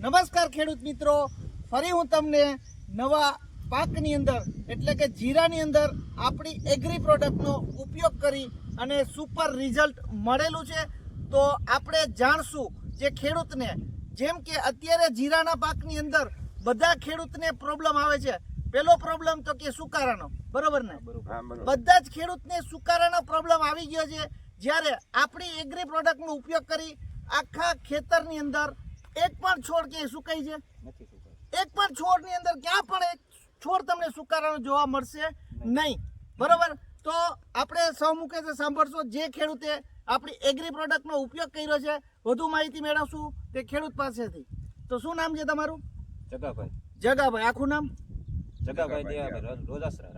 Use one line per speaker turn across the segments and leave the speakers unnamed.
નમસ્કાર ખેડૂત મિત્રો, ફરી હું તમને નવા પાકની અંદર એટલે કે જીરાની અંદર આપણી એગ્રી પ્રોડક્ટનો ઉપયોગ કરી અને સુપર રિઝલ્ટ મળેલું છે. તો આપણે જાણશું જે ખેડૂતને, જેમ કે અત્યારે જીરાના પાકની અંદર બધા ખેડૂતને પ્રોબ્લેમ આવે છે. પહેલો પ્રોબ્લેમ તો કે સુકારાનો, બરોબર ને? બધા જ ખેડૂતને સુકારાનો પ્રોબ્લેમ આવી ગયો છે. જ્યારે આપણી એગ્રી પ્રોડક્ટનો ઉપયોગ કરી આખા ખેતરની અંદર એક પણ છોડ ક્યાંય સુકાઈ છે? એક પણ છોડની અંદર ક્યાં પણ એક છોડ તમને સુકારાનો જોવા મળશે નહીં, બરોબર? તો આપણે સૌ મુખે સાંભળશો જે ખેડૂતે આપણી એગ્રી પ્રોડક્ટનો ઉપયોગ કર્યો છે, વધુ માહિતી મેળવશું તે ખેડૂત પાસેથી. તો શું નામ છે તમારું?
જગાભાઈ.
જગાભાઈ, આખું નામ?
જગાભાઈ રોજાસરા,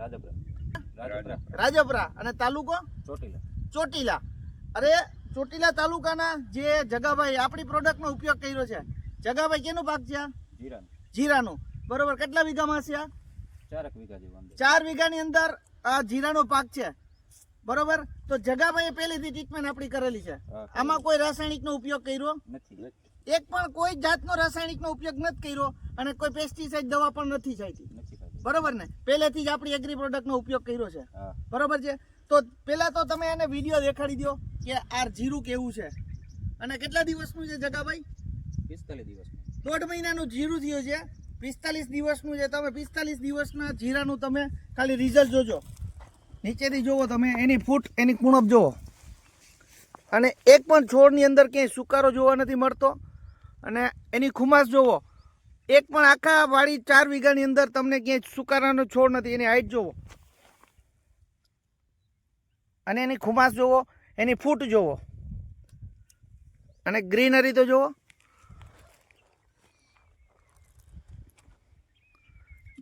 રાજપરા. અને તાલુકો?
ચોટીલા.
ચોટીલા. અરે ચોટીલા તાલુકાના જે જગાભાઈ આપણી પ્રોડક્ટનો ઉપયોગ કર્યો છે. જગાભાઈ કેનો પાક છે? જીરાનો. બરોબર, કેટલા વીઘામાં છે?
4 વીઘા જેવું.
4 વીઘાની અંદર આ જીરાનો પાક છે, બરોબર? તો જગાભાઈએ પહેલેથી ટ્રીટમેન્ટ આપણી કરેલી છે. આમાં કોઈ રાસાયણિકનો ઉપયોગ કર્યો
નથી?
એક પણ કોઈ જાતનો રાસાયણિકનો ઉપયોગ નથી કર્યો અને કોઈ પેસ્ટિસાઇડ દવા પણ નથી છાંટી, બરોબર ને? પહેલેથી જ આપણી એગ્રી પ્રોડક્ટનો ઉપયોગ કર્યો છે, બરોબર છે? તો પહેલા તો તમે એને વિડીયો દેખાડી દો કે આ જીરું કેવું છે. અને કેટલા દિવસનું છે જગાભાઈ?
45 દિવસનું.
1.5 મહિનાનું જીરું થયું છે. 45 દિવસનું છે. તમે 45 દિવસના જીરાનું તમે ખાલી રિઝલ્ટ જોજો. નીચેથી જોવો તમે, એની ફૂટ, એની કુણપ જોવો. અને એક પણ છોડની અંદર ક્યાંય સુકારો જોવા નથી મળતો. અને એની ખુમાસ જોવો, એક પણ આખા વાડી 4 વીઘાની અંદર તમને ક્યાંય સુકારાનો છોડ નથી. એની હાઈટ જોવો અને એની ખુમાસ જોવો, એની ફૂટ જોવો અને ગ્રીનરી તો જોવો.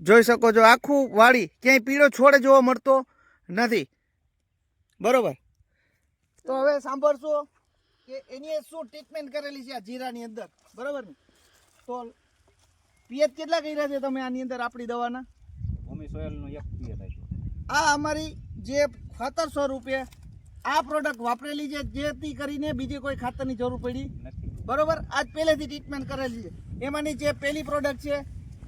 જોઈ શકો છો આખું વાડી, ક્યાંય પીળો છોડ જોવા મળતો નથી, બરોબર? તો હવે સાંભળશો કે એની શું ટ્રીટમેન્ટ કરેલી છે આ જીરાની અંદર, બરોબર ને? તો પિયત કેટલા કર્યા છે તમે આની અંદર આપણી દવાના?
ભૂમિ સોયલનું 1 પિયત આપ્યું.
આ અમારી જે ખાતર સ્વરૂપે આ પ્રોડક્ટ વાપરેલી છે, જેથી કરીને બીજી કોઈ ખાતરની જરૂર પડી
નથી,
બરોબર? આજ પહેલેથી ટ્રીટમેન્ટ કરેલી છે. એમાંની જે પહેલી પ્રોડક્ટ છે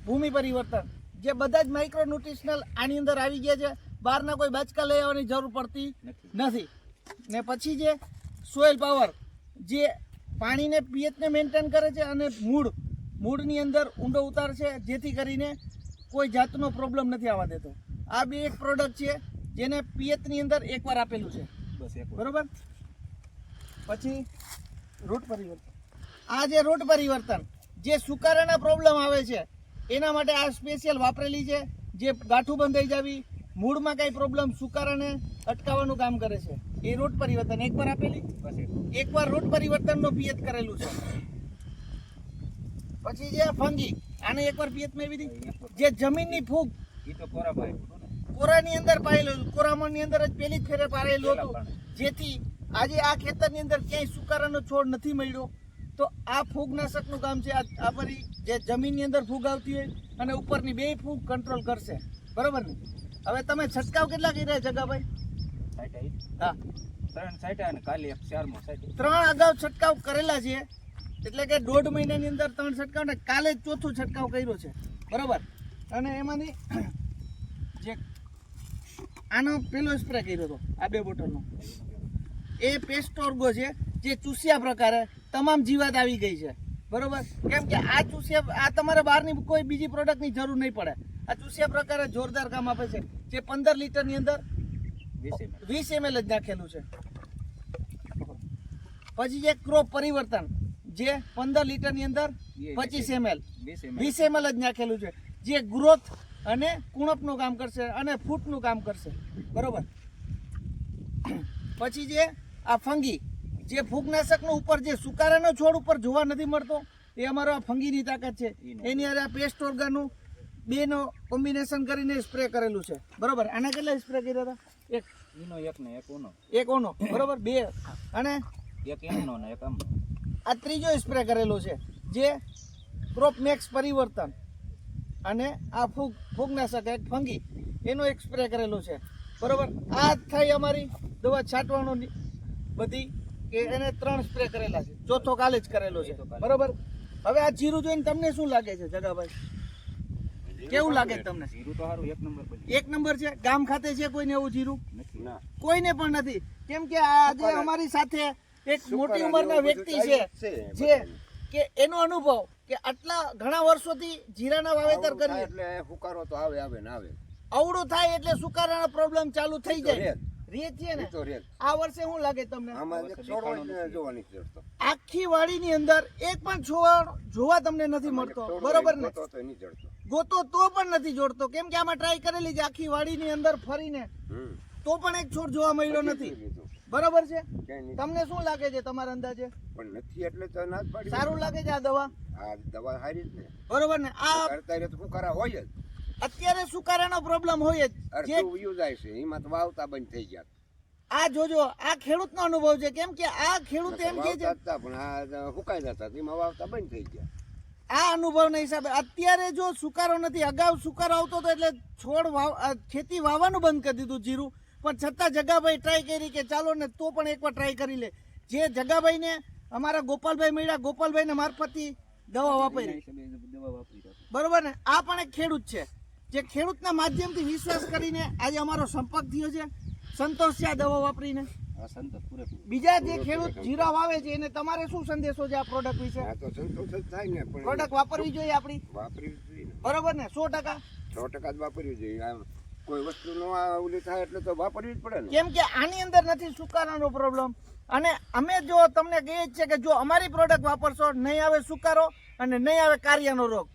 ભૂમિ પરિવર્તન, જે બધા જ માઇક્રો ન્યુટ્રિશનલ આની અંદર આવી ગયા છે. બહારના કોઈ બાચકા લઈ આવવાની જરૂર પડતી નથી. ને પછી જે સોઇલ પાવર, જે પાણીને પીએચને મેન્ટેન કરે છે અને મૂળની અંદર ઊંડો ઉતાર છે, જેથી કરીને કોઈ જાતનો પ્રોબ્લેમ નથી આવવા દેતો. આ બે એક પ્રોડક્ટ છે જેને પીએચની અંદર એકવાર આપેલું છે,
બસ એક.
બરોબર? પછી રૂટ પરિવર્તન. આ જે રૂટ પરિવર્તન, જે સુકારાના પ્રોબ્લેમ આવે છે એના માટે આ સ્પેશિયલ વાપરેલી છે. જે ગાંઠું બંધાઈ જાવી, મૂળમાં કાંઈ પ્રોબ્લેમ, સુકારાને અટકાવવાનું કામ કરે છે. એ રૂટ પરિવર્તન એકવાર આપેલી, એકવાર રૂટ પરિવર્તનનો પિયત કરેલું છે. પછી જે ફંગી, આને એકવાર પિયત મેળવી દીધી. જે જમીનની ફૂગ,
ઈ તો
કોરાની અંદર પાયેલું, કોરામણની અંદર જ પહેલી જ ફેરે પાયેલું હતું, જેથી આજે આ ખેતરની અંદર ક્યાંય સુકારાનો છોડ નથી મળ્યો. તો આ ફૂગનાશકનું કામ છે. આ બધી જે જમીનની અંદર ફૂગ આવતી હોય અને ઉપરની બે ફૂગ કંટ્રોલ કરશે, બરોબર ને? હવે તમે છંટકાવ કેટલા કર્યા જગાભાઈ? હા,
3 સાઈટા અને કાલે 4મો સાઈટ.
3 અગાઉ છંટકાવ કરેલા છે, એટલે કે 1.5 મહિનાની અંદર 3 છંટકાવ ને કાલે જ 4થું છંટકાવ કર્યો છે, બરોબર? અને એમાંની જે આનો પેલો સ્પ્રે કર્યો હતો આ 2 બોટલનો, એ પેસ્ટોર્ગો છે, જે ચૂસ્યા પ્રકારે તમામ જીવાત આવી ગઈ છે, બરોબર? કેમ કે આ ચૂસ્યા, આ તમારે બહારની કોઈ બીજી પ્રોડક્ટની જરૂર નહીં પડે. આ ચૂસ્યા પ્રકારે જોરદાર કામ આપે છે. જે 15 લીટરની અંદર 20 ml જ નાખેલું છે. પછી જે ક્રોપ પરિવર્તન, જે 15 લીટરની અંદર 25 ml 20 ml જ નાખેલું છે, જે ગ્રોથ અને કુણપનું કામ કરશે અને ફૂટનું કામ કરશે, બરોબર? પછી જે આ ફંગી, જે ફૂગનાશકનો ઉપર જે સુકારાનો છોડ ઉપર જોવા નથી મળતો, એ અમારો આ ફંગીની તાકાત છે. એની અંદર આ પેસ્ટ ઓર્ગાનું 2નો કોમ્બિનેશન કરીને સ્પ્રે કરેલું છે, બરોબર? આના કેટલા સ્પ્રે કર્યા હતા? એક ઓનો, બરોબર? 2 અને
એક એમનો ને એક આમનો.
આ ત્રીજો સ્પ્રે કરેલો છે, જે ક્રોપ મેક્સ પરિવર્તન અને આ ફૂગનાશક એક ફંગી, એનો એક સ્પ્રે કરેલો છે, બરોબર? આ થઈ અમારી દવા છાંટવાનો બધી, કે એને 3 સ્પ્રે કરેલા છે. ચોથો કાલે જ કરેલો છે, બરોબર? હવે આ જીરું જોઈને તમને શું લાગે છે જગાભાઈ? કેવું લાગે છે તમને?
જીરું તો સારું એક નંબર બની
એક નંબર છે. ગામ ખાતે છે કોઈને એવું જીરું?
નથી
ના
કોઈને પણ નથી. કેમ કે આજે અમારી સાથે એક મોટી ઉંમરના વ્યક્તિ છે જે કે એનો અનુભવ કે આટલા ઘણા વર્ષોથી જીરાના વાવેતર કરીએ
એટલે હુકારો તો આવે ને આવે.
અવળું થાય એટલે સુકારાના પ્રોબ્લેમ ચાલુ થઈ જાય.
રેત.
રીત છે ને
એ તો રેત.
આ વર્ષે શું લાગે તમને?
આમાં એક છોડવો જ જોવાની જ જડતો.
આખી વાડીની અંદર એક પણ છોડ જોવા તમને નથી મળતો, બરોબર ને?
તો નહીં જડતો.
ગોતો તો પણ નથી જોડતો. કેમ કે આમાં ટ્રાય કરેલી છે આખી વાડીની અંદર ફરીને, તો પણ એક છોડ જોવા મળ્યો નથી,
લીધું.
બરોબર છે?
ક્યાંય નહીં.
તમને શું લાગે છે તમારા અંદાજે?
પણ નથી એટલે તો ના જ પાડી.
સારું લાગે છે આ દવા,
આ દવા સારી જ ને.
બરોબર ને? આ
કરતા તો હુકારા હોય જ.
અત્યારે સુકારાનો પ્રોબ્લેમ હોય જ. જે
અડધું ઉયું જાય છે એમાં તો વાવતા બંધ થઈ ગયા.
આ જોજો, આ ખેડૂતનો અનુભવ છે. કેમ કે આ ખેડૂત એમ કે છે,
વાવતા હતા પણ આ હુકાઈ જતા એમાં વાવતા બંધ થઈ ગયા.
આ અનુભવના હિસાબે અત્યારે જો સુકારો નથી, અગાઉ સુકારો આવતો હતો એટલે છોડ ખેતી વાવવાનું બંધ કરી દીધું જીરું, પણ છતાં જગાભાઈ ટ્રાય કરી કે ચાલો ને તો પણ એકવાર ટ્રાય કરી લે. જે જગાભાઈને અમારા ગોપાલભાઈ મળ્યા, ગોપાલભાઈને મારફતથી દવા વાપરી,
દવા વાપરી હતી.
બરોબર ને? આ પણ એક ખેડૂત છે જે ખેડૂતના માધ્યમથી વિશ્વાસ કરીને આજે અમારો સંપર્ક થયો છે. સંતોષ છે આ દવા વાપરીને?
આ સંતોષ પૂરેપૂરો.
બીજા જે ખેડૂત જીરા વાવે છે એને તમારે શું સંદેશો છે આ પ્રોડક્ટ વિશે?
આ તો સંતોષ જ થાય ને પણ
પ્રોડક્ટ વાપરવી જોઈએ આપણી,
વાપરવી જ જોઈએ ને.
બરોબર ને? 100%.
100% જ વાપરવી જોઈએ. આમ કોઈ વસ્તુ નો ઓલી થાય એટલે તો વાપરવી જ પડે ને.
કેમ કે આની અંદર નથી સુકારાનો પ્રોબ્લેમ. અને અમે જો તમને કહીએ જ છે કે જો અમારી પ્રોડક્ટ વાપરશો, નહીં આવે સુકારો અને નહીં આવે કાર્યનો રોગ.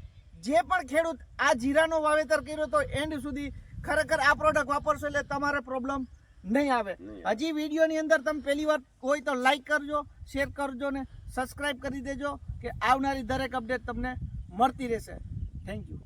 જે પણ ખેડૂત આ જીરાનો વાવેતર કર્યો તો એન્ડ સુધી ખરેખર આ પ્રોડક્ટ વાપરશો એટલે તમારે પ્રોબ્લેમ નહીં આવે. હજી વિડીયોની અંદર તમે પહેલી વાર હોય તો લાઈક કરજો, શેર કરજો ને સબસ્ક્રાઈબ કરી દેજો કે આવનારી દરેક અપડેટ તમને મળતી રહેશે. Thank you.